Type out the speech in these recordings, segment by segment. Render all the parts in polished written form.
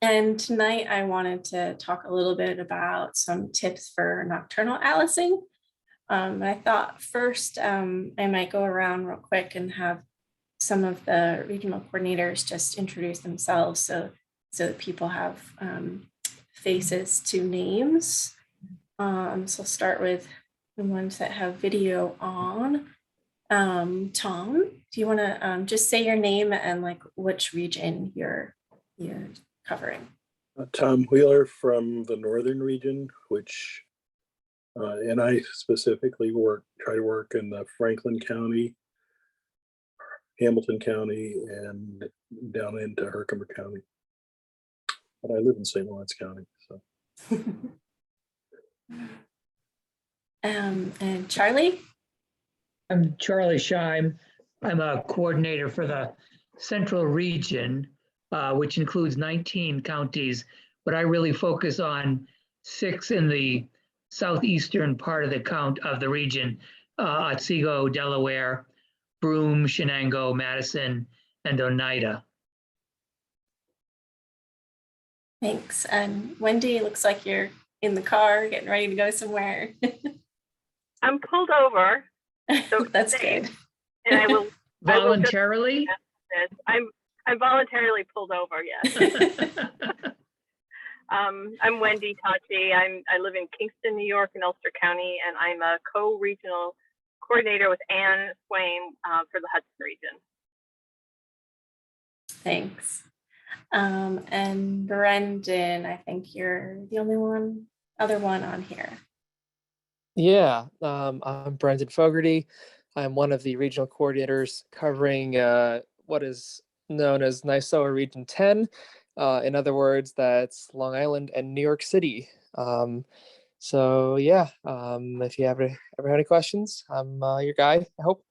And tonight I wanted to talk a little bit about some tips for nocturnal atlasing. I thought first I might go around real quick and have some of the regional coordinators just introduce themselves so that people have faces to names. So I'll start with the ones that have video on. Tom, do you want to just say your name and like which region you're covering? Tom Wheeler from the northern region, which and I specifically try to work in the Franklin County, Hamilton County, and down into Herkimer County. But I live in St. Lawrence County, so. And Charlie? I'm Charlie Scheim. I'm a coordinator for the Central Region, which includes 19 counties, but I really focus on 6 in the southeastern part of the region, Otsego, Delaware, Broome, Shenango, Madison, and Oneida. Thanks. And Wendy, looks like you're in the car getting ready to go somewhere. I'm pulled over. So that's good. And I will voluntarily. I'm voluntarily pulled over. Yes. I'm Wendy Tachi. I live in Kingston, New York, in Ulster County, and I'm a co-regional coordinator with Anne Swain for the Hudson region. Thanks. And Brendan, I think you're the only other one on here. Yeah, I'm Brendan Fogarty. I'm one of the regional coordinators covering what is known as NYSOA Region 10. In other words, that's Long Island and New York City. So yeah, if you ever have any questions, I'm your guy, I hope.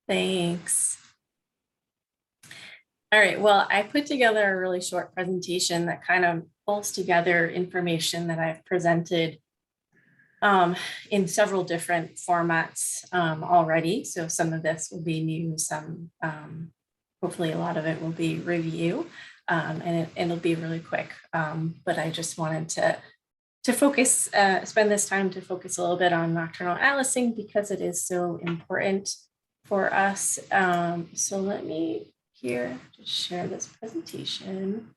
Thanks. All right, well, I put together a really short presentation that kind of pulls together information that I've presented in several different formats already. So some of this will be new, some hopefully a lot of it will be review, and it'll be really quick. But I just wanted to focus, spend this time to focus a little bit on nocturnal atlasing because it is so important for us. So let me here just share this presentation.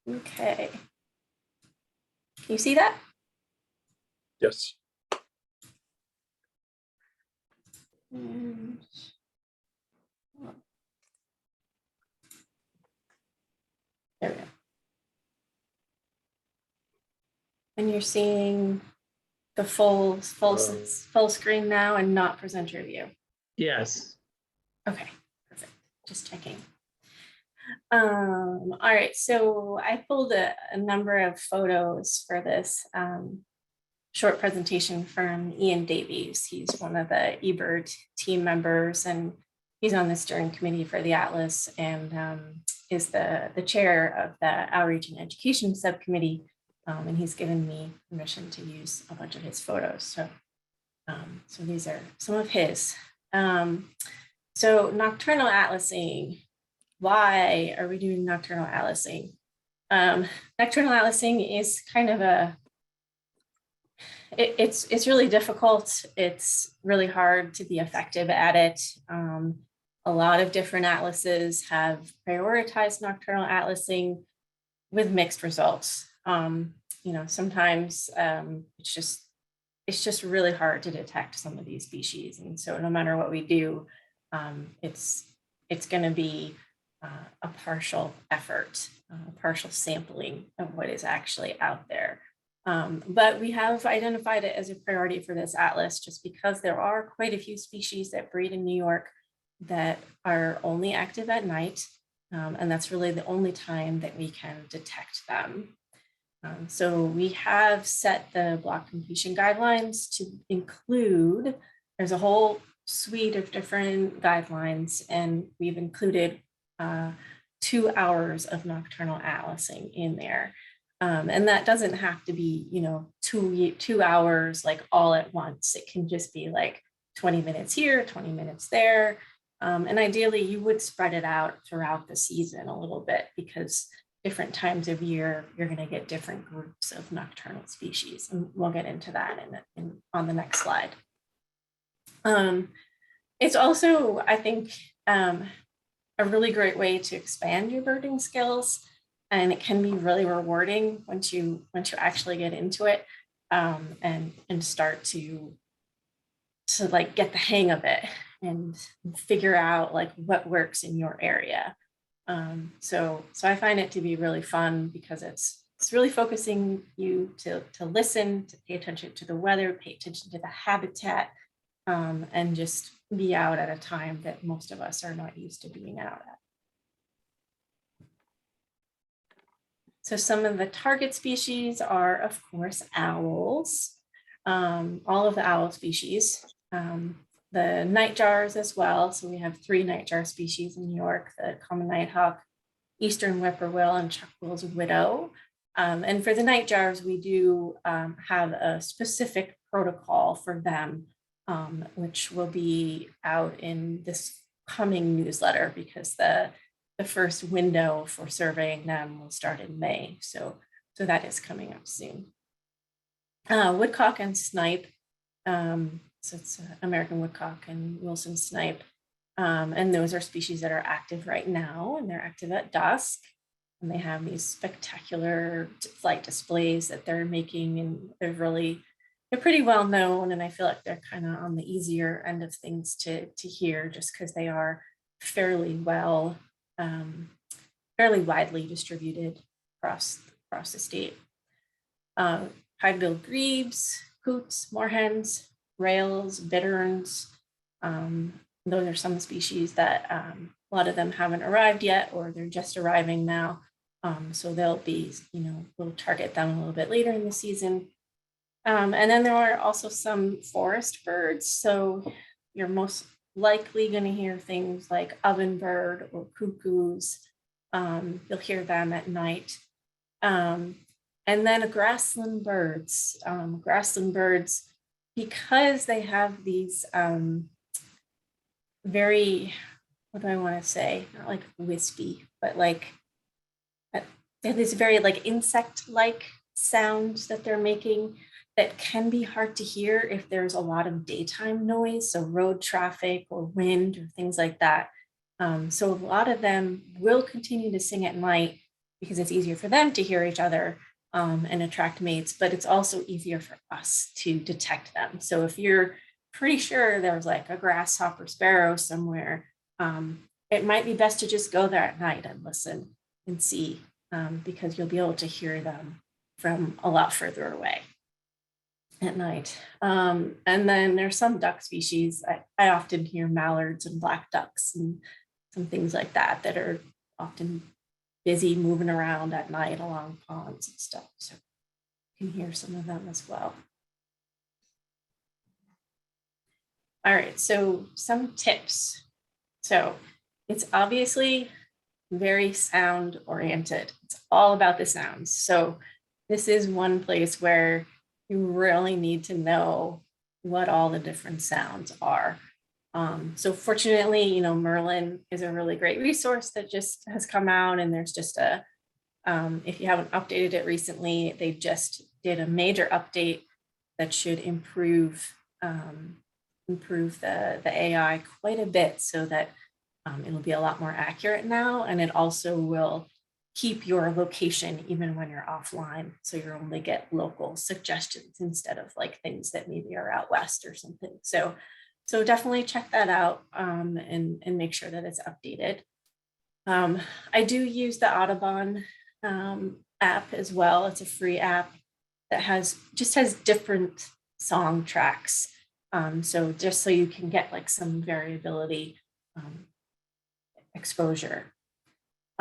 Okay. Can you see that? Yes. And, there we go. And you're seeing the full screen now and not presenter view. Yes. Okay, perfect. Just checking. All right, so I pulled a number of photos for this short presentation from Ian Davies. He's one of the eBird team members, and he's on the steering committee for the Atlas and is the chair of the Outreach and Education Subcommittee. And he's given me permission to use a bunch of his photos. So, so these are some of his. So nocturnal atlasing. Why are we doing nocturnal atlasing? Nocturnal atlasing is kind of it's really difficult. It's really hard to be effective at it. A lot of different atlases have prioritized nocturnal atlasing with mixed results. You know, sometimes it's just really hard to detect some of these species, and so no matter what we do, it's going to be a partial effort, partial sampling of what is actually out there. But we have identified it as a priority for this atlas just because there are quite a few species that breed in New York that are only active at night, and that's really the only time that we can detect them. So we have set the block completion guidelines to include, there's a whole suite of different guidelines, and we've included 2 hours of nocturnal atlasing in there. And that doesn't have to be, 2 hours like all at once. It can just be like 20 minutes here, 20 minutes there. And ideally you would spread it out throughout the season a little bit, because different times of year, you're going to get different groups of nocturnal species. And we'll get into that on the next slide. It's also, I think, a really great way to expand your birding skills, and it can be really rewarding once you actually get into it, and start to like get the hang of it and figure out like what works in your area. So I find it to be really fun, because it's really focusing you to listen, to pay attention to the weather, pay attention to the habitat, and just be out at a time that most of us are not used to being out at. So some of the target species are, of course, owls, all of the owl species, the nightjars as well. So we have 3 nightjar species in New York: the common nighthawk, eastern whippoorwill, and Chuck-will's widow. And for the nightjars, we do have a specific protocol for them, which will be out in this coming newsletter, because the first window for surveying them will start in May. So that is coming up soon. Woodcock and snipe. So it's American woodcock and Wilson snipe. And those are species that are active right now, and they're active at dusk. And they have these spectacular flight displays that they're making, and they're pretty well known. And I feel like they're kind of on the easier end of things to hear, just because they are fairly widely distributed across the state. Pied-billed grebes, coots, moorhens, rails, bitterns. Those are some species that a lot of them haven't arrived yet, or they're just arriving now. So they'll be, we'll target them a little bit later in the season. And then there are also some forest birds. So you're most likely going to hear things like ovenbird or cuckoos. You'll hear them at night. And then grassland birds. Grassland birds, because they have these very, what do I want to say? Not like wispy, but like they have this very like insect-like sounds that they're making that can be hard to hear if there's a lot of daytime noise, so road traffic or wind or things like that. So a lot of them will continue to sing at night, because it's easier for them to hear each other and attract mates, but it's also easier for us to detect them. So if you're pretty sure there's like a grasshopper sparrow somewhere, it might be best to just go there at night and listen and see, because you'll be able to hear them from a lot further away at night. And then there's some duck species. I often hear mallards and black ducks and some things like that are often busy moving around at night along ponds and stuff. So you can hear some of them as well. All right, so some tips. So it's obviously very sound oriented. It's all about the sounds. So this is one place where you really need to know what all the different sounds are. So fortunately, Merlin is a really great resource that just has come out, and there's just if you haven't updated it recently, they just did a major update that should improve the AI quite a bit, so that it'll be a lot more accurate now, and it also will keep your location even when you're offline, so you only get local suggestions instead of like things that maybe are out west or something. So definitely check that out, and make sure that it's updated. I do use the Audubon app as well. It's a free app that has different song tracks. So just so you can get like some variability exposure.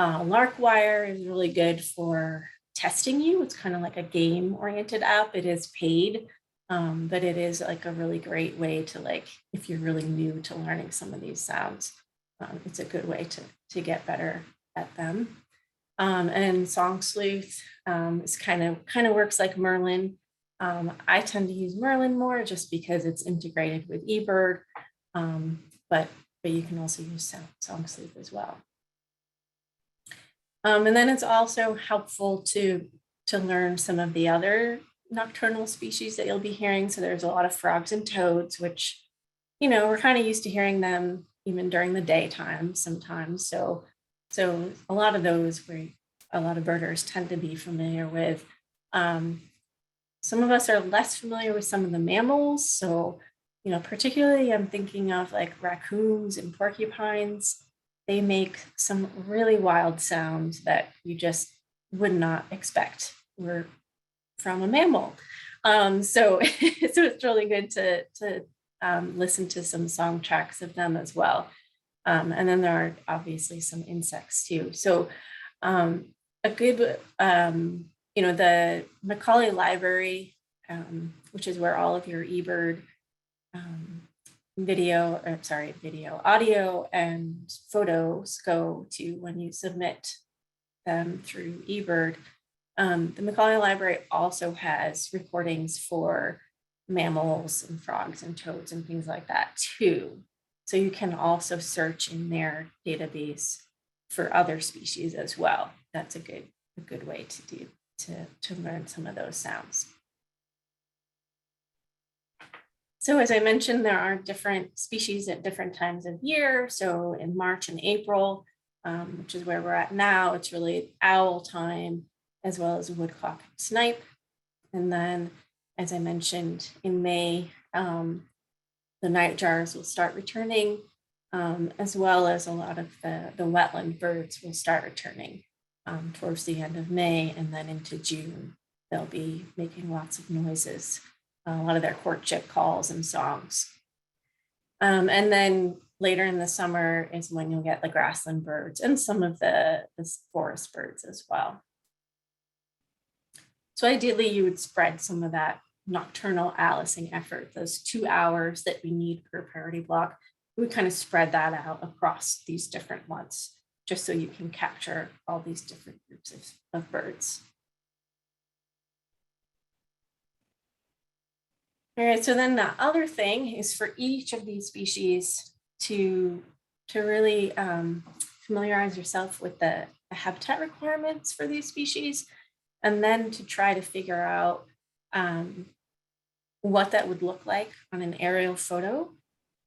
Larkwire is really good for testing you. It's kind of like a game-oriented app. It is paid, but it is like a really great way to, like, if you're really new to learning some of these sounds, it's a good way to get better at them. And Song Sleuth is kind of works like Merlin. I tend to use Merlin more just because it's integrated with eBird, but you can also use Song Sleuth as well. And then it's also helpful to learn some of the other nocturnal species that you'll be hearing. So there's a lot of frogs and toads, which, you know, we're kind of used to hearing them even during the daytime sometimes. So a lot of those where a lot of birders tend to be familiar with. Some of us are less familiar with some of the mammals. So, you know, particularly I'm thinking of like raccoons and porcupines. They make some really wild sounds that you just would not expect were from a mammal. So it's really good to listen to some song tracks of them as well. And then there are obviously some insects too. So a good, you know, the Macaulay Library, which is where all of your eBird audio and photos go to when you submit them through eBird. The Macaulay Library also has recordings for mammals and frogs and toads and things like that too. So you can also search in their database for other species as well. That's a good way to learn some of those sounds. So as I mentioned, there are different species at different times of year. So in March and April, which is where we're at now, it's really owl time, as well as woodcock and snipe. And then, as I mentioned, in May, the nightjars will start returning, as well as a lot of the wetland birds will start returning towards the end of May, and then into June, they'll be making lots of noises, a lot of their courtship calls and songs. And then later in the summer is when you'll get the grassland birds and some of the forest birds as well. So ideally, you would spread some of that nocturnal atlasing effort, those 2 hours that we need per priority block. We would kind of spread that out across these different months, just so you can capture all these different groups of birds. All right, so then the other thing is for each of these species to really familiarize yourself with the habitat requirements for these species, and then to try to figure out what that would look like on an aerial photo,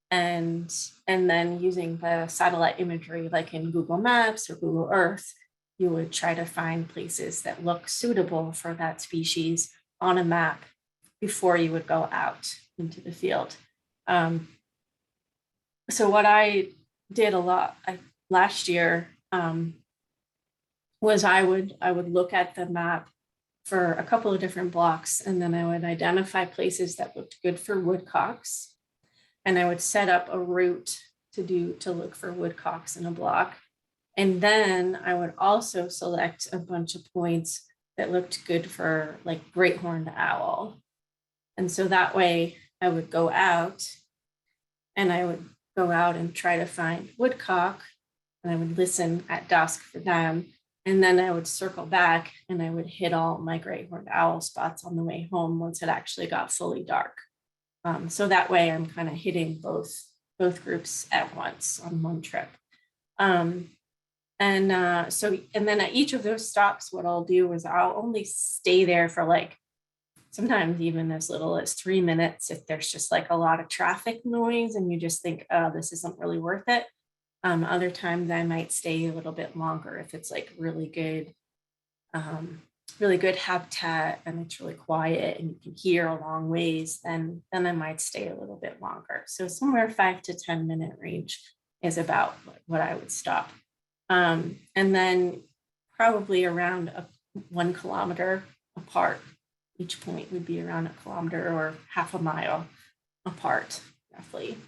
and then using the satellite imagery like in Google Maps or Google Earth, you would try to find places that look suitable for that species on a map before you would go out into the field. So what I did a lot last year was I would look at the map for a couple of different blocks, and then I would identify places that looked good for woodcocks, and I would set up a route to look for woodcocks in a block. And then I would also select a bunch of points that looked good for like great horned owl. And so that way I would go out and try to find woodcock, and I would listen at dusk for them. And then I would circle back and I would hit all my great horned owl spots on the way home once it actually got fully dark. So that way I'm kind of hitting both groups at once on one trip. And then at each of those stops, what I'll do is I'll only stay there for like sometimes even as little as 3 minutes if there's just like a lot of traffic noise and you just think, oh, this isn't really worth it. Other times I might stay a little bit longer if it's like really good habitat and it's really quiet and you can hear a long ways, then I might stay a little bit longer. So somewhere 5 to 10 minute range is about what I would stop. And then probably around 1 kilometer apart. Each point would be around 1 kilometer or half a mile apart, roughly.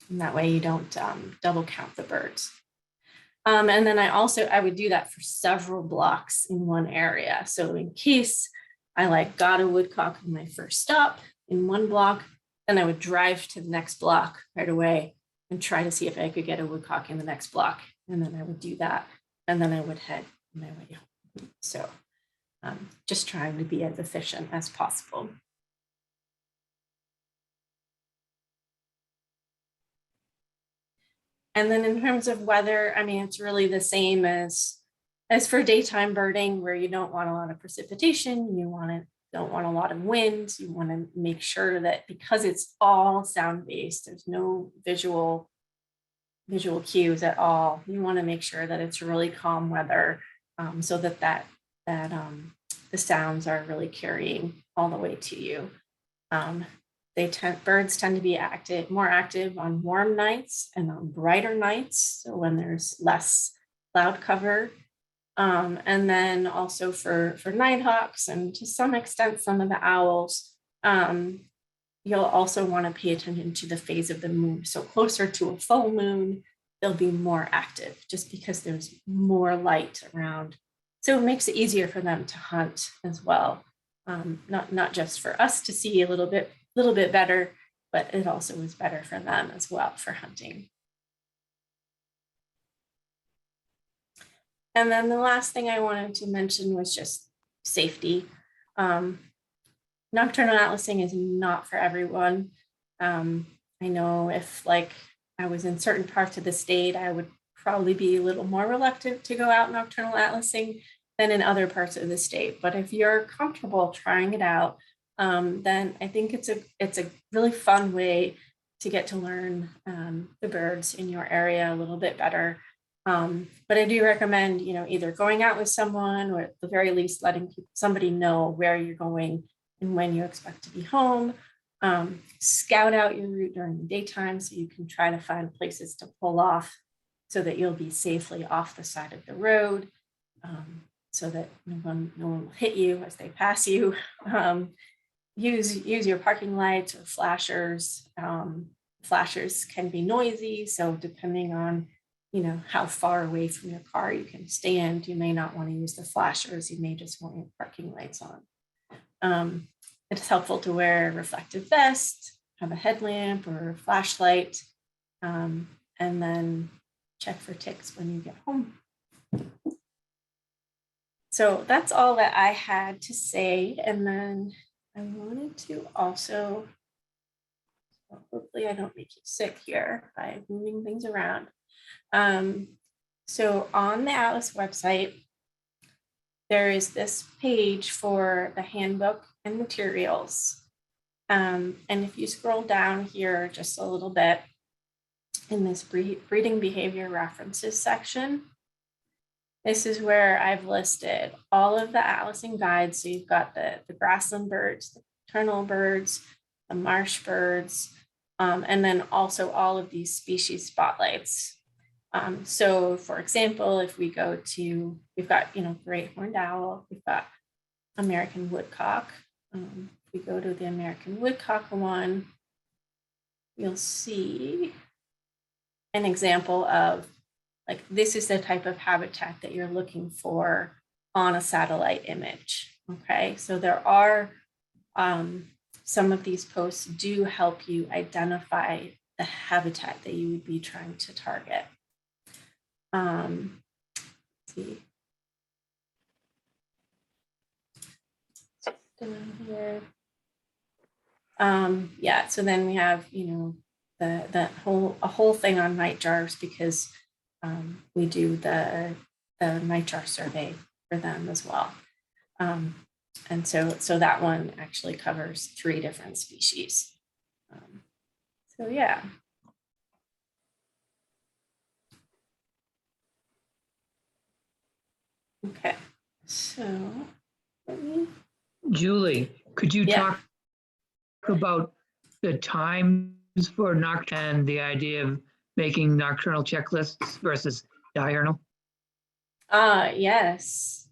And that way you don't double count the birds. And then I would do that for several blocks in one area. So in case I got a woodcock on my first stop in one block, then I would drive to the next block right away and try to see if I could get a woodcock in the next block. And then I would do that and then I would head my way home. So just trying to be as efficient as possible. And then in terms of weather, I mean, it's really the same as for daytime birding, where you don't want a lot of precipitation, don't want a lot of wind. You want to make sure that, because it's all sound-based, there's no visual cues at all. You want to make sure that it's really calm weather, so that the sounds are really carrying all the way to you. Birds tend to be more active on warm nights and on brighter nights, so when there's less cloud cover. And then also for nighthawks, and to some extent some of the owls, you'll also want to pay attention to the phase of the moon. So closer to a full moon, they'll be more active, just because there's more light around. So it makes it easier for them to hunt as well. Not just for us to see a little bit better, but it also is better for them as well for hunting. And then the last thing I wanted to mention was just safety. Nocturnal atlasing is not for everyone. I know if I was in certain parts of the state, I would probably be a little more reluctant to go out nocturnal atlasing than in other parts of the state. But if you're comfortable trying it out, then I think it's a really fun way to get to learn the birds in your area a little bit better. But I do recommend, either going out with someone, or at the very least letting somebody know where you're going and when you expect to be home. Scout out your route during the daytime, so you can try to find places to pull off, so that you'll be safely off the side of the road, so that no one will hit you as they pass you. Use your parking lights or flashers. Flashers can be noisy, so depending on how far away from your car you can stand, you may not want to use the flashers. You may just want your parking lights on. It's helpful to wear a reflective vest, have a headlamp or a flashlight, and then check for ticks when you get home. So that's all that I had to say. And then I wanted to also, hopefully I don't make you sick here by moving things around. So on the Atlas website, there is this page for the handbook and materials. And if you scroll down here just a little bit in this breeding behavior references section, this is where I've listed all of the atlasing guides. So you've got the grassland birds, the nocturnal birds, the marsh birds, and then also all of these species spotlights. So for example, if we go to, we've got, great horned owl, we've got American woodcock. If we go to the American woodcock one, you'll see an example of, this is the type of habitat that you're looking for on a satellite image. Okay, so there are some of these posts do help you identify the habitat that you would be trying to target. Let's see. Down here. Yeah, so then we have, a whole thing on nightjars, because we do the nightjar survey for them as well. And so that one actually covers 3 different species. So yeah. Okay, so let me. Julie, could you talk about the times for nocturnal and the idea of making nocturnal checklists versus diurnal? Yes.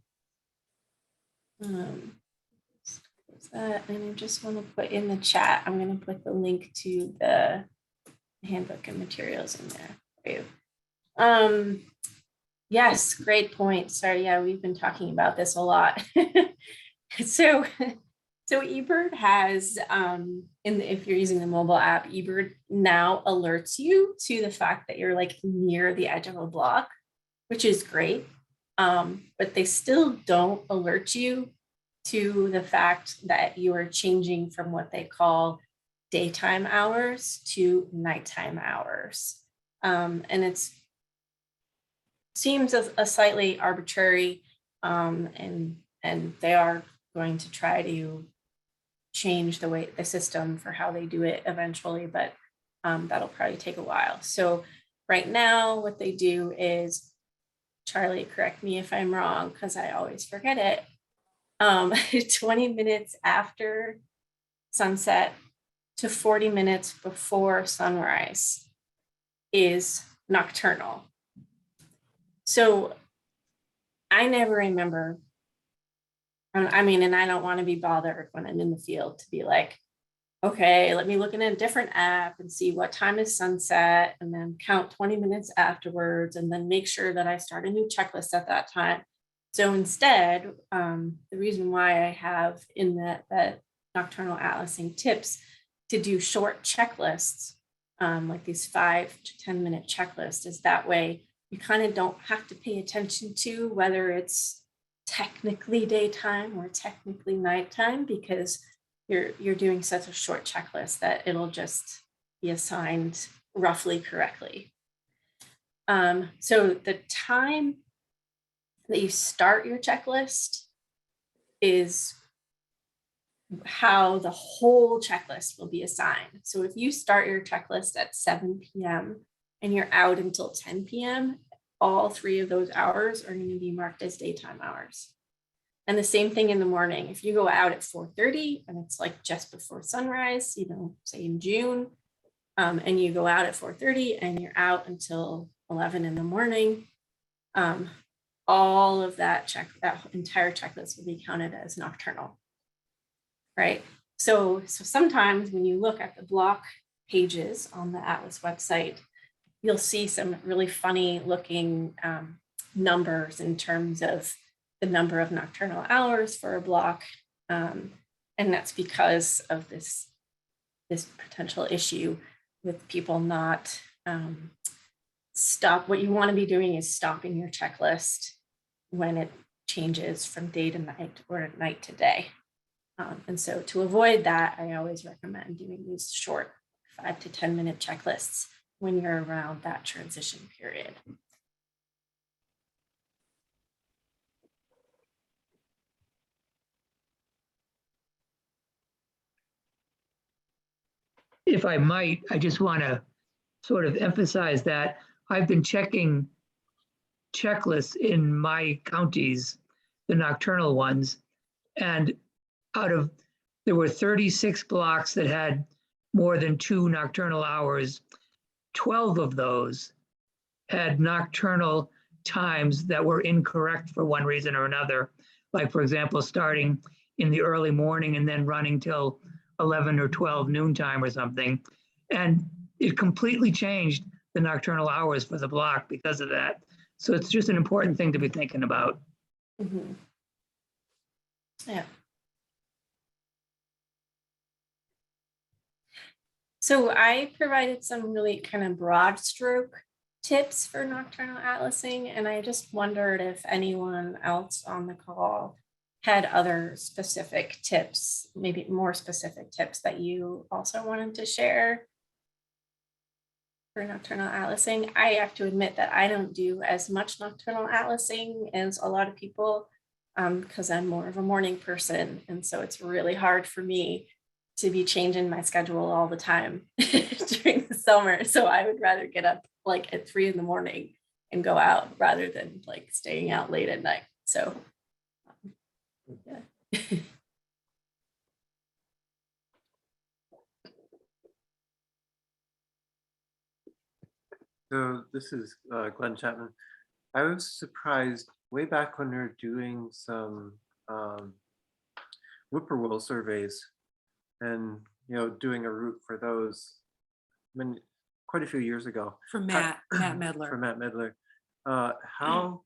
That, and I just want to put in the chat, I'm going to put the link to the handbook and materials in there for you. Yes, great point. Sorry, yeah, we've been talking about this a lot. So eBird has, if you're using the mobile app, eBird now alerts you to the fact that you're near the edge of a block, which is great. But they still don't alert you to the fact that you are changing from what they call daytime hours to nighttime hours. And it seems a slightly arbitrary, and they are going to try to change the system for how they do it eventually, but that'll probably take a while. So right now, what they do is, Charlie, correct me if I'm wrong, because I always forget it. 20 minutes after sunset to 40 minutes before sunrise is nocturnal. So I never remember. I mean, and I don't want to be bothered when I'm in the field to be like, okay, let me look in a different app and see what time is sunset and then count 20 minutes afterwards and then make sure that I start a new checklist at that time. So instead, the reason why I have in that nocturnal atlasing tips to do short checklists, like these 5 to 10 minute checklists, is that way you kind of don't have to pay attention to whether it's technically daytime or technically nighttime, because you're doing such a short checklist that it'll just be assigned roughly correctly. So the time that you start your checklist is how the whole checklist will be assigned. So if you start your checklist at 7 p.m. and you're out until 10 p.m., all 3 of those hours are going to be marked as daytime hours. And the same thing in the morning. If you go out at 4:30 and it's like just before sunrise, say in June, and you go out at 4:30 and you're out until 11 in the morning, all of that entire checklist will be counted as nocturnal, right? So sometimes when you look at the block pages on the Atlas website, you'll see some really funny looking numbers in terms of the number of nocturnal hours for a block. And that's because of this potential issue with people not stop. What you want to be doing is stopping your checklist when it changes from day to night or night to day. And so to avoid that, I always recommend doing these short 5 to 10 minute checklists when you're around that transition period. If I might, I just want to sort of emphasize that I've been checking checklists in my counties, the nocturnal ones, and there were 36 blocks that had more than 2 nocturnal hours. 12 of those had nocturnal times that were incorrect for one reason or another. Like, for example, starting in the early morning and then running till 11 or 12 noontime or something. And it completely changed the nocturnal hours for the block because of that. So it's just an important thing to be thinking about. Mm-hmm. Yeah. So I provided some really kind of broad stroke tips for nocturnal atlasing, and I just wondered if anyone else on the call had other specific tips, maybe more specific tips that you also wanted to share for nocturnal atlasing. I have to admit that I don't do as much nocturnal atlasing as a lot of people, because I'm more of a morning person, and so it's really hard for me to be changing my schedule all the time during the summer. So I would rather get up like at 3 in the morning and go out rather than like staying out late at night. So yeah. So this is Glenn Chapman. I was surprised way back when we were doing some whippoorwill surveys and doing a route for those. I mean, quite a few years ago. For Matt Medler. For Matt Medler. How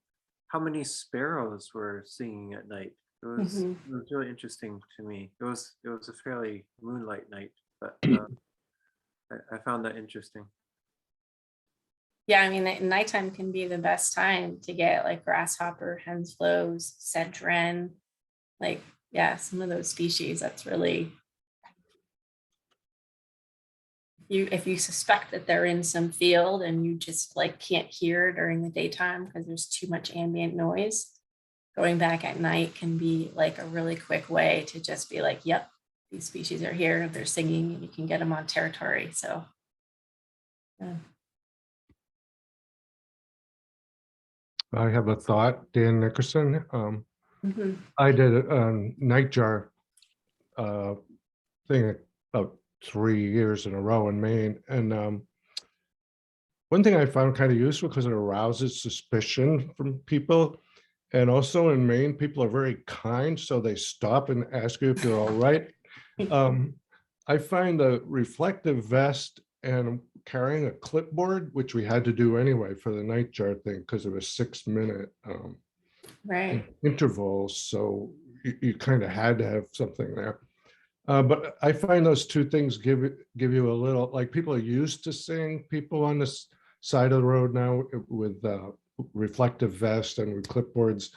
many sparrows were singing at night? It was really interesting to me. It was a fairly moonlight night, but I found that interesting. Yeah, I mean, at nighttime can be the best time to get like grasshopper, henslows, sedge wren, like, yeah, some of those species. That's really, if you suspect that they're in some field and you just like can't hear during the daytime because there's too much ambient noise, going back at night can be like a really quick way to just be like, yep, these species are here, they're singing, and you can get them on territory. So yeah. I have a thought, Dan Nickerson. Mhm. I did a nightjar thing about 3 years in a row in Maine. And one thing I found kind of useful because it arouses suspicion from people. And also in Maine, people are very kind, so they stop and ask you if you're all right. I find a reflective vest and carrying a clipboard, which we had to do anyway for the nightjar thing because it was 6-minute Right. intervals, so you kind of had to have something there. But I find those two things give you a little, like, people are used to seeing people on this side of the road now with reflective vest and with clipboards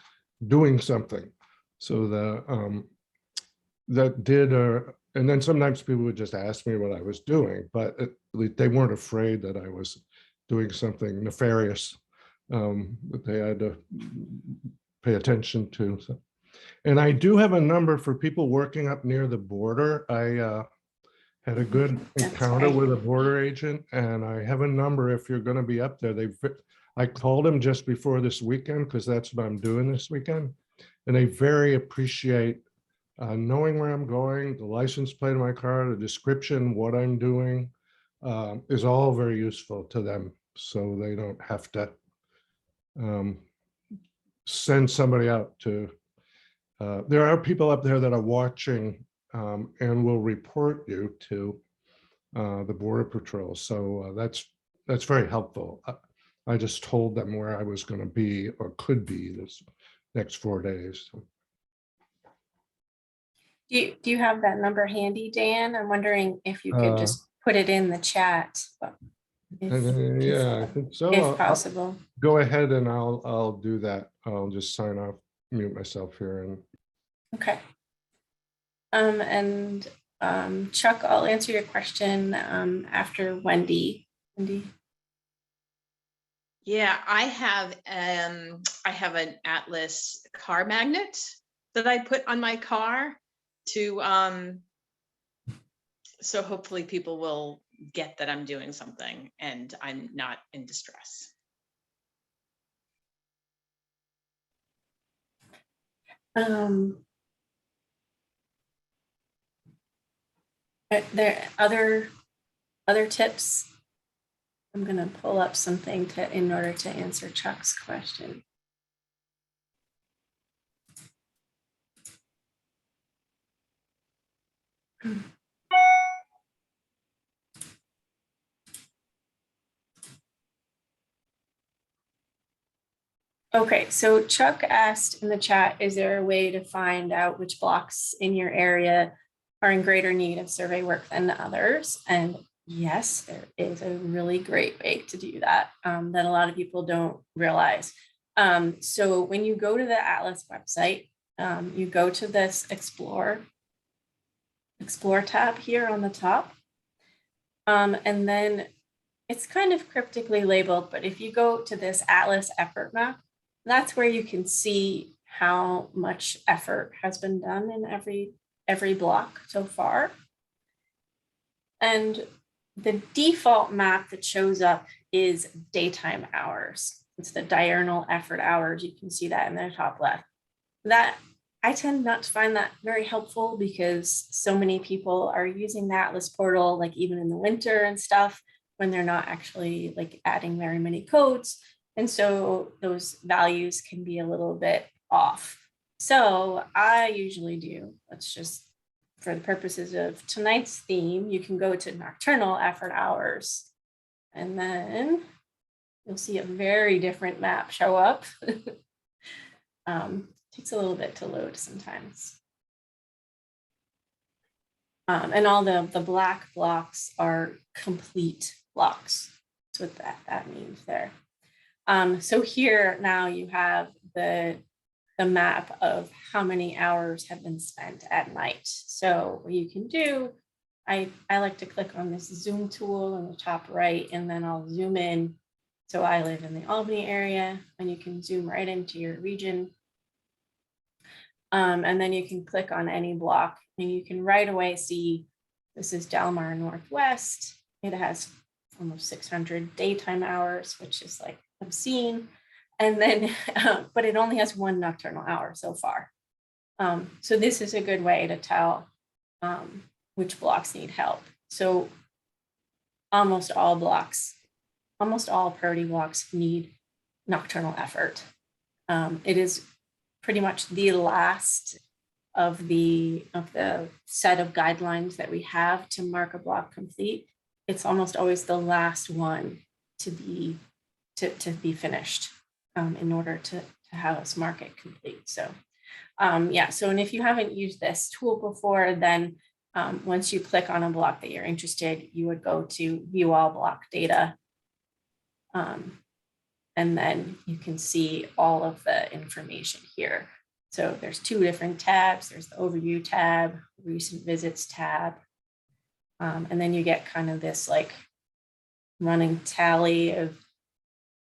doing something. So that did, and then sometimes people would just ask me what I was doing, but at least they weren't afraid that I was doing something nefarious that they had to pay attention to. So. And I do have a number for people working up near the border. I had a good encounter with a border agent, and I have a number if you're going to be up there. I called him just before this weekend because that's what I'm doing this weekend, and they very appreciate knowing where I'm going, the license plate of my car, the description, what I'm doing is all very useful to them, so they don't have to send somebody out to. There are people up there that are watching and will report you to the Border Patrol. So that's very helpful. I just told them where I was going to be or could be this next 4 days. So. Do you have that number handy, Dan? I'm wondering if you could just put it in the chat. Yeah, I think so. If possible. I'll go ahead and I'll do that. I'll just sign off, mute myself here, and okay. Chuck, I'll answer your question after Wendy. Wendy. Yeah, I have an Atlas car magnet that I put on my car to so hopefully people will get that I'm doing something and I'm not in distress. There other tips. I'm gonna pull up something in order to answer Chuck's question. Okay, so Chuck asked in the chat, is there a way to find out which blocks in your area are in greater need of survey work than others? And yes, there is a really great way to do that that a lot of people don't realize. So when you go to the Atlas website, you go to this Explore tab here on the top. And then it's kind of cryptically labeled, but if you go to this Atlas effort map, that's where you can see how much effort has been done in every block so far. And the default map that shows up is daytime hours. It's the diurnal effort hours. You can see that in the top left. That I tend not to find that very helpful because so many people are using the Atlas portal, like even in the winter and stuff, when they're not actually like adding very many codes. And so those values can be a little bit off. So I usually do, let's just, for the purposes of tonight's theme, you can go to Nocturnal effort hours, and then you'll see a very different map show up. Takes a little bit to load sometimes. And all the black blocks are complete blocks. That's what that means there. So here now you have the map of how many hours have been spent at night. So what you can do, I like to click on this zoom tool in the top right, and then I'll zoom in. So I live in the Albany area, and you can zoom right into your region. And then you can click on any block, and you can right away see this is Delmar Northwest. It has almost 600 daytime hours, which is like obscene. And then, but it only has one nocturnal hour so far. So this is a good way to tell which blocks need help. So almost all priority blocks need nocturnal effort. It is pretty much the last of the set of guidelines that we have to mark a block complete. It's almost always the last one to be finished in order to have us mark it complete. So yeah, so and if you haven't used this tool before, then once you click on a block that you're interested, you would go to view all block data. And then you can see all of the information here. So there's two different tabs. There's the overview tab, recent visits tab. And then you get kind of this like running tally of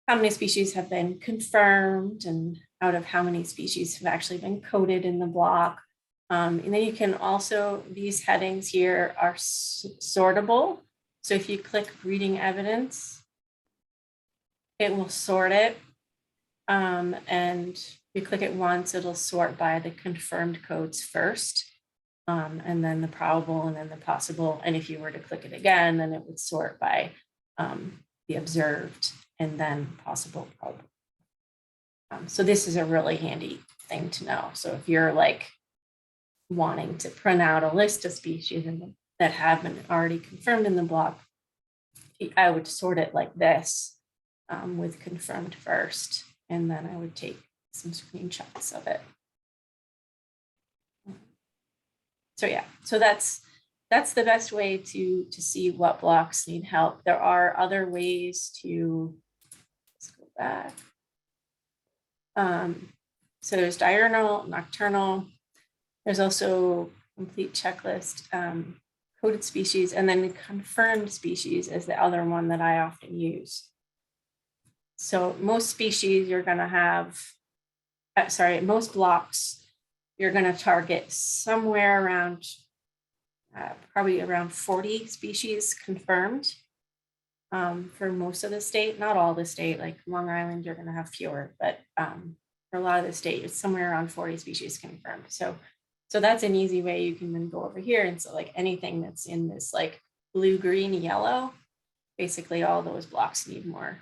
how many species have been confirmed and out of how many species have actually been coded in the block. And then you can also, these headings here are sortable. So if you click breeding evidence, it will sort it. And you click it once, it'll sort by the confirmed codes first, and then the probable, and then the possible. And if you were to click it again, then it would sort by the observed and then possible, probable. So this is a really handy thing to know. So if you're like wanting to print out a list of species that have been already confirmed in the block, I would sort it like this. With confirmed first, and then I would take some screenshots of it. So yeah, so that's the best way to see what blocks need help. There are other ways to, let's go back. So there's diurnal, nocturnal. There's also complete checklist, coded species, and then confirmed species is the other one that I often use. So most species you're going to have, most blocks, you're going to target somewhere around, probably around 40 species confirmed for most of the state, not all the state, like Long Island, you're going to have fewer, but for a lot of the state, it's somewhere around 40 species confirmed. So that's an easy way you can then go over here. And so like anything that's in this like blue, green, yellow, basically all those blocks need more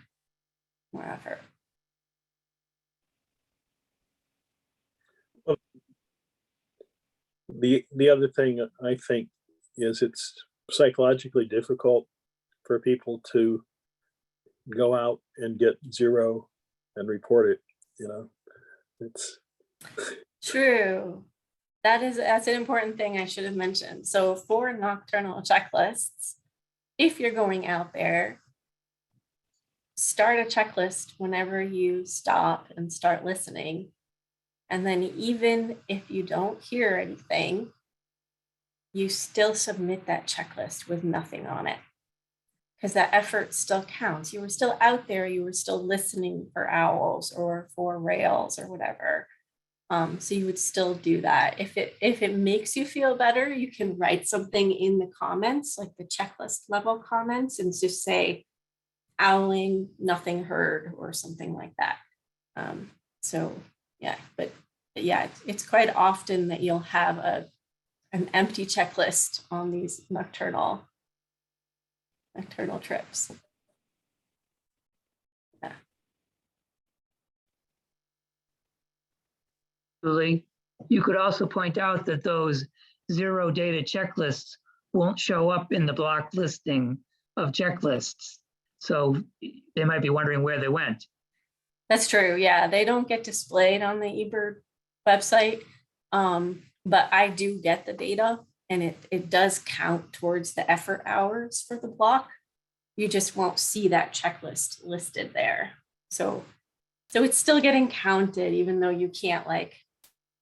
effort. The other thing I think is it's psychologically difficult for people to go out and get 0 and report it. You know, it's true. That's an important thing I should have mentioned. So for nocturnal checklists, if you're going out there, start a checklist whenever you stop and start listening. And then even if you don't hear anything, you still submit that checklist with nothing on it, because that effort still counts. You were still out there, you were still listening for owls or for rails or whatever. So you would still do that. If it makes you feel better, you can write something in the comments, like the checklist level comments, and just say, owling, nothing heard, or something like that. So yeah, but yeah, it's quite often that you'll have an empty checklist on these nocturnal trips. Yeah. Julie, you could also point out that those 0 data checklists won't show up in the block listing of checklists. So they might be wondering where they went. That's true. Yeah, they don't get displayed on the eBird website, but I do get the data, and it does count towards the effort hours for the block. you just won't see that checklist listed there. So it's still getting counted, even though you can't like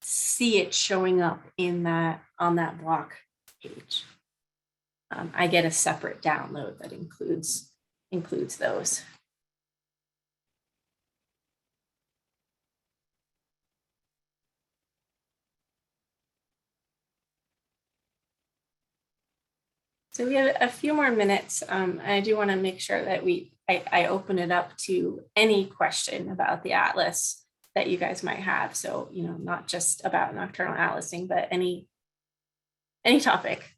see it showing up in that on that block page. I get a separate download that includes those. So we have a few more minutes. I do want to make sure that I open it up to any question about the atlas that you guys might have. So, you know, not just about nocturnal atlasing, but any topic,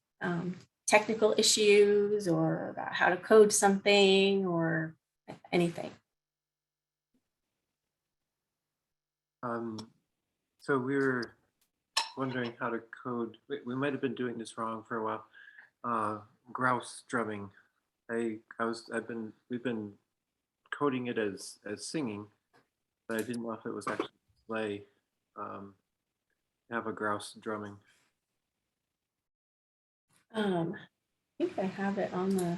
technical issues or about how to code something or anything. So we were wondering how to code. We might have been doing this wrong for a while. Grouse drumming. We've been coding it as singing, but I didn't know if it was actually play. Have a grouse drumming. I think I have it on the.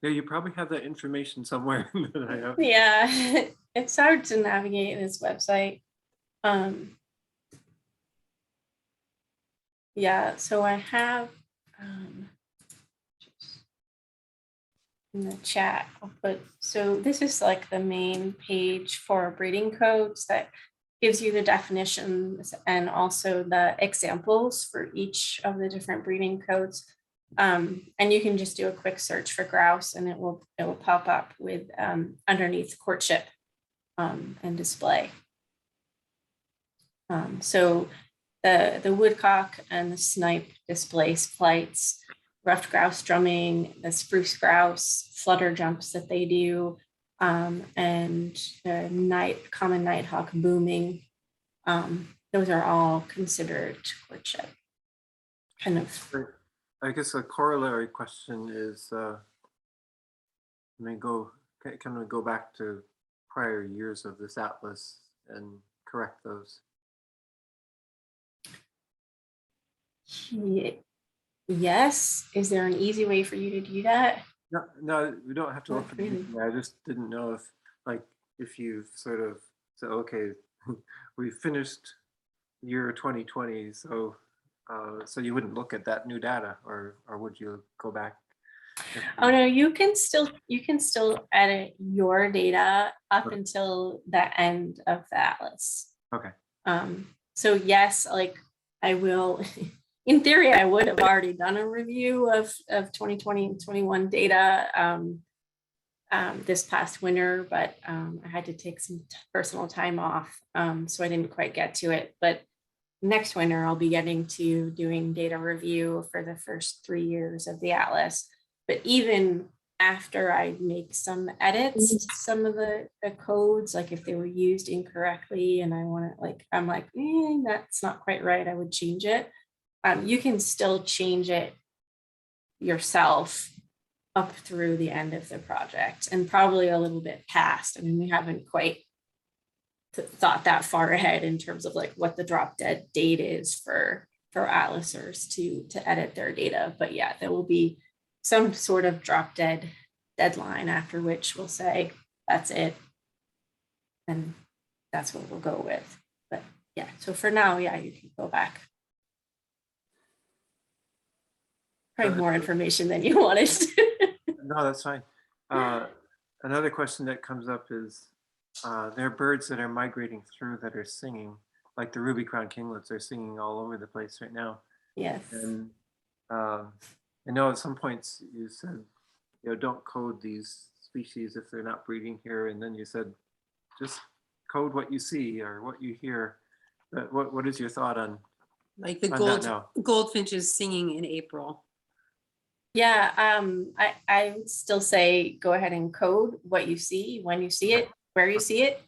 Yeah, you probably have that information somewhere that I have. Yeah, it's hard to navigate this website. Yeah, so I have in the chat, I'll put, so this is like the main page for breeding codes that gives you the definitions and also the examples for each of the different breeding codes. And you can just do a quick search for grouse and it will pop up with underneath courtship and display. So the woodcock and the snipe displace flights, ruffed grouse drumming, the spruce grouse flutter jumps that they do, and the common nighthawk booming. Those are all considered courtship. Kind of. I guess a corollary question is, can we go back to prior years of this atlas and correct those? Yes. Is there an easy way for you to do that? No, we don't have to look for the really. easy. I just didn't know if you've sort of said, okay, we finished year 2020, so you wouldn't look at that new data, or would you go back? Oh no, you can still edit your data up Okay. until the end of the atlas. Okay. So yes, like I will, in theory, I would have already done a review of 2020 and 21 data this past winter, but I had to take some personal time off, so I didn't quite get to it. But next winter, I'll be getting to doing data review for the first 3 years of the atlas. But even after I make some edits to some of the codes, like if they were used incorrectly and I want to I'm like, that's not quite right, I would change it. You can still change it yourself up through the end of the project and probably a little bit past. I mean, we haven't quite thought that far ahead in terms of like what the drop dead date is for atlasers to edit their data. But yeah, there will be some sort of drop dead deadline after which we'll say that's it, and that's what we'll go with. But yeah, so for now, yeah, you can go back. Probably more information than you wanted. No, that's fine. Another question that comes up is, there are birds that are migrating through that are singing, like the ruby crowned kinglets are singing all over the place right now. Yes. And I know at some points you said, don't code these species if they're not breeding here. And then you said, just code what you see or what you hear. But what is your thought on like the goldfinches singing in April? Yeah, I would still say go ahead and code what you see, when you see it, where you see it.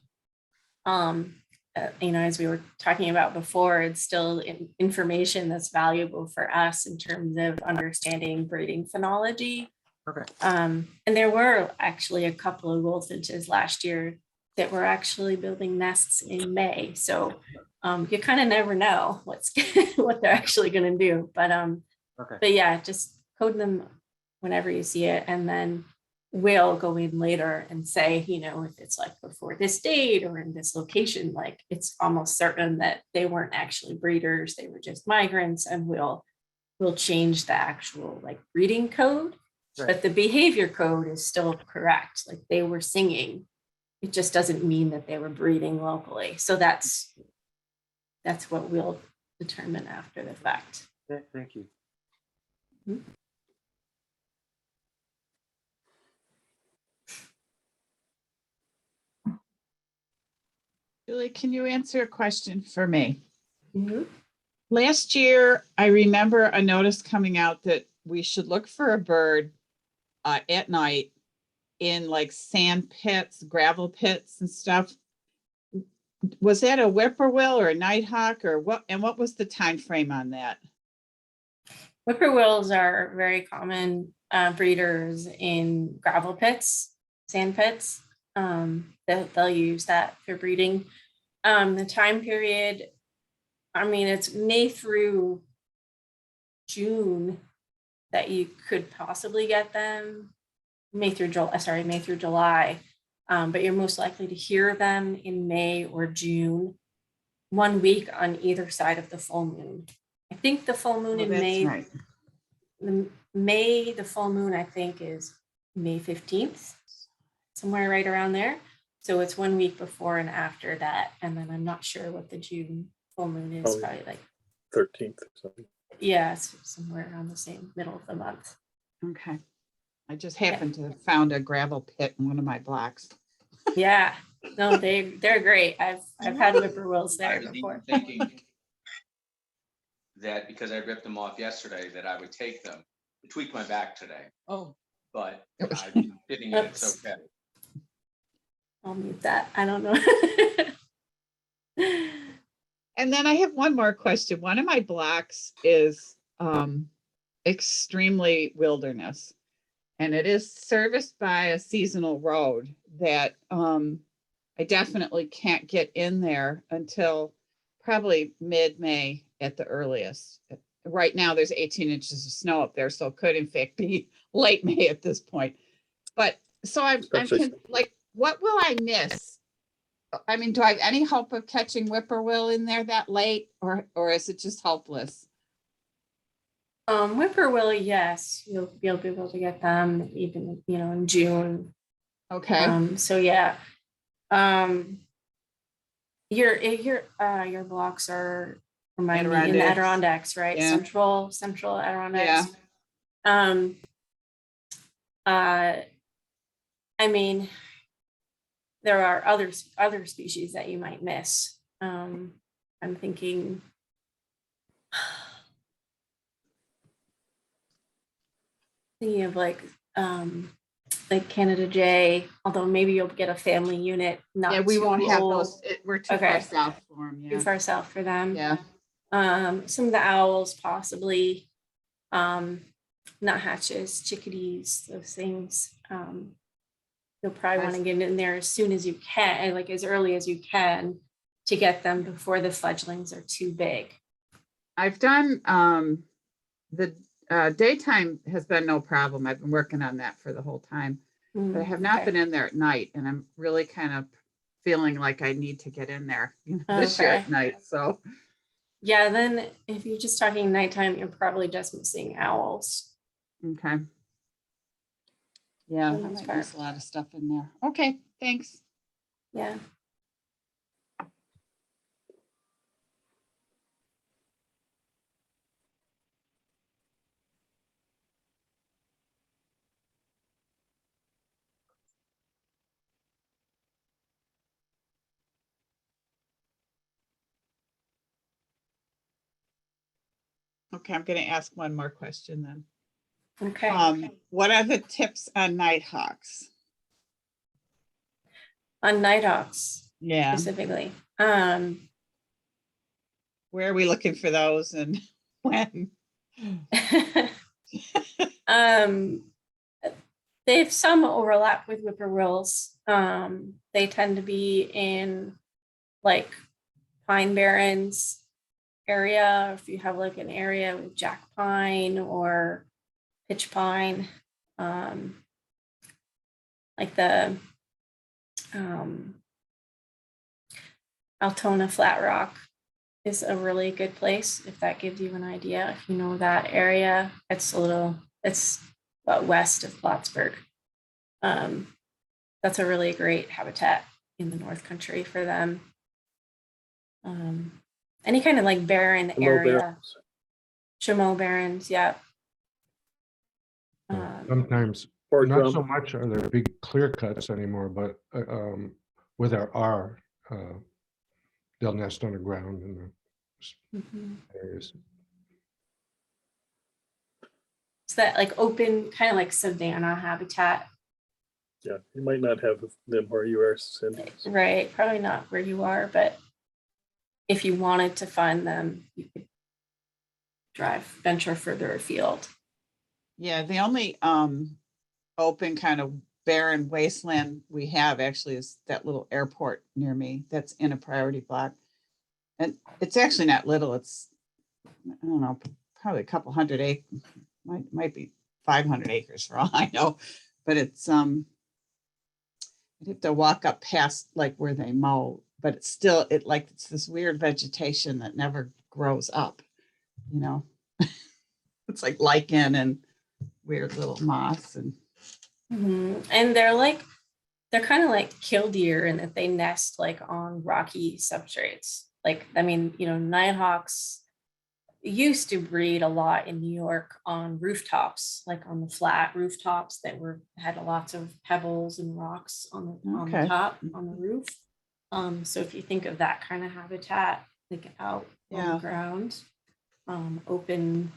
As we were talking about before, it's still information that's valuable for us in terms of understanding breeding phenology. Okay. And there were actually a couple of goldfinches last year that were actually building nests in May. So you kind of never know what they're actually going to do. But okay. But yeah, just code them whenever you see it, and then we'll go in later and say, you know, if it's like before this date or in this location, like it's almost certain that they weren't actually breeders, they were just migrants, and we'll change the actual like breeding code. Right. But the behavior code is still correct. Like they were singing. It just doesn't mean that they were breeding locally. So that's what we'll determine after the fact. Thank you. Julie, can you answer a question for me? Mhm. Last year, I remember a notice coming out that we should look for a bird at night in like sand pits, gravel pits and stuff. Was that a whippoorwill or a nighthawk or what? And what was the time frame on that? Whippoorwills are very common breeders in gravel pits, sand pits. They'll use that for breeding. The time period, I mean, it's May through June that you could possibly get them. May through July. But you're most likely to hear them in May or June, 1 week on either side of the full moon. I think the full moon Oh, in that's May, right. the full moon, I think, is May 15th, somewhere right around there. So it's 1 week before and after that. And then I'm not sure what the June full moon is, probably like 13th or something. yeah, it's somewhere around the same middle of the month. Okay. I just happened to have found a gravel pit in one of my blocks. Yeah, no, they're great. I've had whippoorwills I there was before. even thinking that because I ripped them off yesterday, that I would take them. I tweaked my back today, Oh. but I've been fitting it, it's Oops. okay. I'll mute that. I don't know. And then I have one more question. One of my blocks is extremely wilderness. And it is serviced by a seasonal road that I definitely can't get in there until probably mid-May at the earliest. Right now, there's 18 inches of snow up there, so it could in fact be late May at this point. But so I'm like, what will I miss? I mean, do I have any hope of catching whippoorwill in there that late, or is it just hopeless? Whippoorwill, yes, you'll be able to get them even, you know, in June. Okay. So yeah. Your blocks are, remind me, in the Adirondacks, right? Yeah. Central Adirondacks. Yeah. I mean, there are other species that you might miss. I'm thinking of like Canada Jay, although maybe you'll get a family unit. Not Yeah, we too won't have old. those. We're too far south for them. Too Yeah. far south for them. Yeah. Some of the owls possibly. Nuthatches, chickadees, those things. You'll probably want to get in there as soon as you can, like as early as you can, to get them before the fledglings are too big. I've done the daytime has been no problem. I've been working on that for the whole time, but I have not been in there at night, and I'm really kind of feeling like I need to get in there this year at night. So yeah, then if you're just talking nighttime, you're probably just missing owls. Okay. Yeah, there's a lot of stuff in there. Okay, thanks. Yeah. Okay, I'm going to ask one more question then. Okay. What are the tips on nighthawks? On nighthawks, yeah, specifically. Where are we looking for those and when? They have some overlap with whippoorwills. They tend to be in like pine barrens area. If you have like an area with jack pine or pitch pine, Like the Altona Flat Rock is a really good place, if that gives you an idea. If you know that area, it's about west of Plattsburgh. That's a really great habitat in the North Country for them. Any kind of like barren Remote area. barrens. Chameau barrens, yeah. Sometimes, Or not so drum. much are there big clear cuts anymore, but where there are, they'll nest on the ground in the Mhm. areas. It's that like open, kind of like savanna habitat. Yeah, you might not have them where you are, Cindy. Right, probably not where you are, but if you wanted to find them, you could venture further afield. Yeah, the only open kind of barren wasteland we have actually is that little airport near me that's in a priority block. And it's actually not little, it's, I don't know, probably a couple hundred acres, might be 500 acres for all I know, but it's you have to walk up past like where they mow, but it's still, it's this weird vegetation that never grows up, you know. It's like lichen and weird little moss and And they're kind of like killdeer in that they nest like on rocky substrates. Like, I mean, nighthawks used to breed a lot in New York on rooftops, like on the flat rooftops that had lots of pebbles and rocks on the top, on the roof. So if you think of that kind of habitat, like out on the ground, open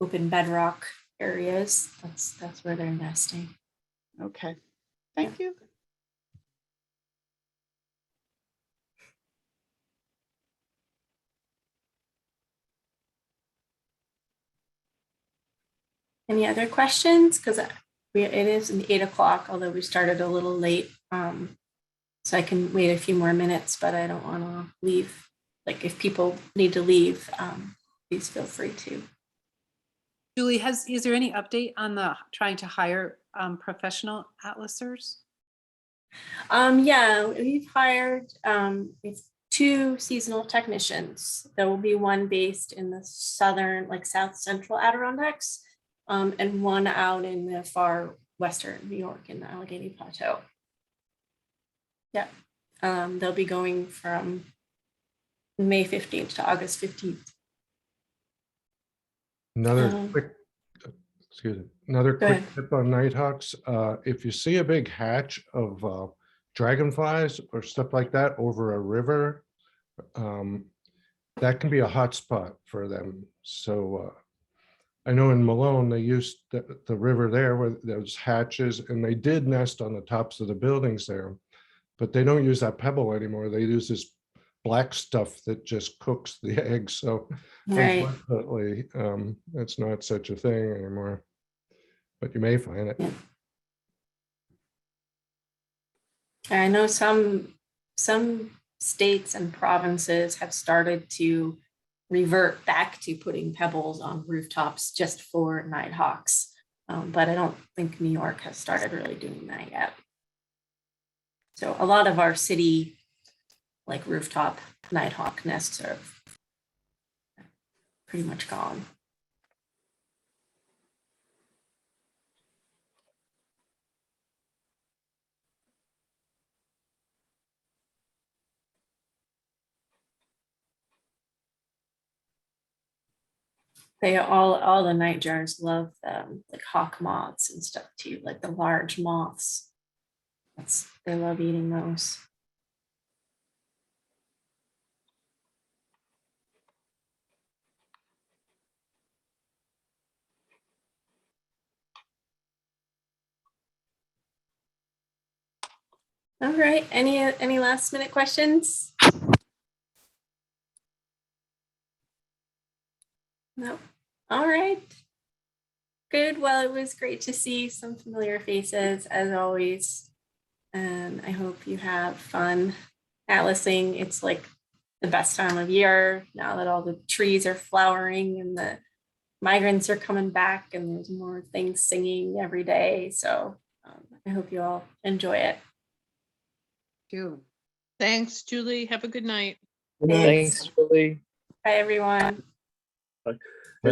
bedrock areas, that's where they're nesting. Okay, thank you. Any other questions? Because it is 8 o'clock, although we started a little late. So I can wait a few more minutes, but I don't want to leave. Like if people need to leave, please feel free to. Julie, is there any update on the trying to hire professional atlasers? Yeah, we've hired two seasonal technicians. There will be one based in the southern, like south central Adirondacks, and one out in the far western New York in the Allegheny Plateau. Yeah, they'll be going from May 15th to August 15th. Another quick tip on nighthawks. If you see a big hatch of dragonflies or stuff like that over a river, that can be a hot spot for them. So I know in Malone, they used the river there where there's hatches, and they did nest on the tops of the buildings there, but they don't use that pebble anymore. They use this black stuff that just cooks the eggs. So unfortunately, it's not such a thing anymore, but you may find it. I know some states and provinces have started to revert back to putting pebbles on rooftops just for nighthawks, but I don't think New York has started really doing that yet. So a lot of our city, like rooftop nighthawk nests, are pretty much gone. They all the nightjars love like hawk moths and stuff too, like the large moths. They love eating those. All right, any last minute questions? No. All right. Good. Well, it was great to see some familiar faces as always. And I hope you have fun atlasing. It's like the best time of year now that all the trees are flowering and the migrants are coming back and there's more things singing every day. So I hope you all enjoy it. Thanks, Julie. Have a good night. Thanks, Julie. Bye, everyone. Bye.